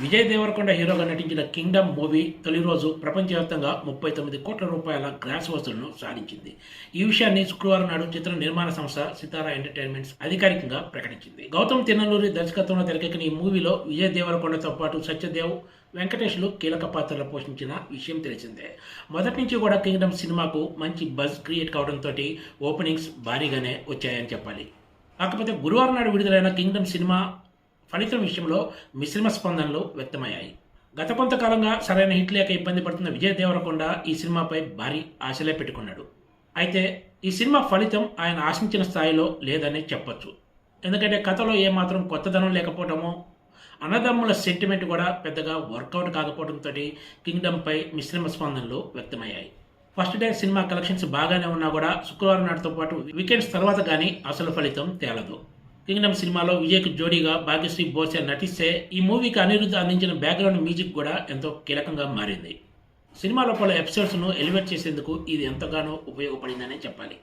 విజయ్ దేవరకొండ హీరోగా నటించిన Kingdom movie తొలి రోజు ప్రపంచవ్యాప్తంగా 39 కోట్ల రూపాయల గ్రాస్ వసూళ్లను సాధించింది. ఈ విషయాన్ని శుక్రవారం నాడు చిత్ర నిర్మాణ సంస్థ సితారా ఎంటర్టైన్మెంట్స్ అధికారికంగా ప్రకటించింది. గౌతమ్ తిన్ననూరి దర్శకత్వంలో తెరకెక్కిన ఈ మూవీలో విజయ్ దేవరకొండతో పాటు సత్యదేవ్, వెంకటేష్లు కీలక పాత్రలు పోషించిన విషయం తెలిసిందే. మొదటి నుంచి కూడా కింగ్డమ్ సినిమాకు మంచి బజ్ క్రియేట్ కావడంతో ఓపెనింగ్స్ భారీగానే వచ్చాయని చెప్పాలి. కాకపోతే గురువారం నాడు విడుదలైన కింగ్డమ్ సినిమా ఫలితం విషయంలో మిశ్రమ స్పందనలు వ్యక్తమయ్యాయి. గత కొంతకాలంగా సరైన హిట్ లేక ఇబ్బంది పడుతున్న విజయ్ దేవరకొండ ఈ సినిమాపై భారీ ఆశలే పెట్టుకున్నాడు. అయితే ఈ సినిమా ఫలితం ఆయన ఆశించిన స్థాయిలో లేదని చెప్పొచ్చు. ఎందుకంటే కథలో ఏమాత్రం కొత్తదనం లేకపోవటమో, అన్నదమ్ముల సెంటిమెంట్ కూడా పెద్దగా వర్కౌట్ కాకపోవడంతో కింగ్డమ్పై మిశ్రమ స్పందనలు వ్యక్తమయ్యాయి. ఫస్ట్ డే సినిమా కలెక్షన్స్ బాగానే ఉన్నా కూడా శుక్రవారం నాటితో పాటు వీకెండ్స్ తర్వాత కానీ అసలు ఫలితం తేలదు. కింగ్డమ్ సినిమాలో విజయ్కి జోడీగా భాగ్యశ్రీ బోసే నటిస్తే ఈ మూవీకి అనిరుద్ధ్ అందించిన బ్యాక్గ్రౌండ్ మ్యూజిక్ కూడా ఎంతో కీలకంగా మారింది. సినిమాలో పలు ఎపిసోడ్స్ను ఎలివేట్ చేసేందుకు ఇది ఎంతగానో ఉపయోగపడిందనే చెప్పాలి.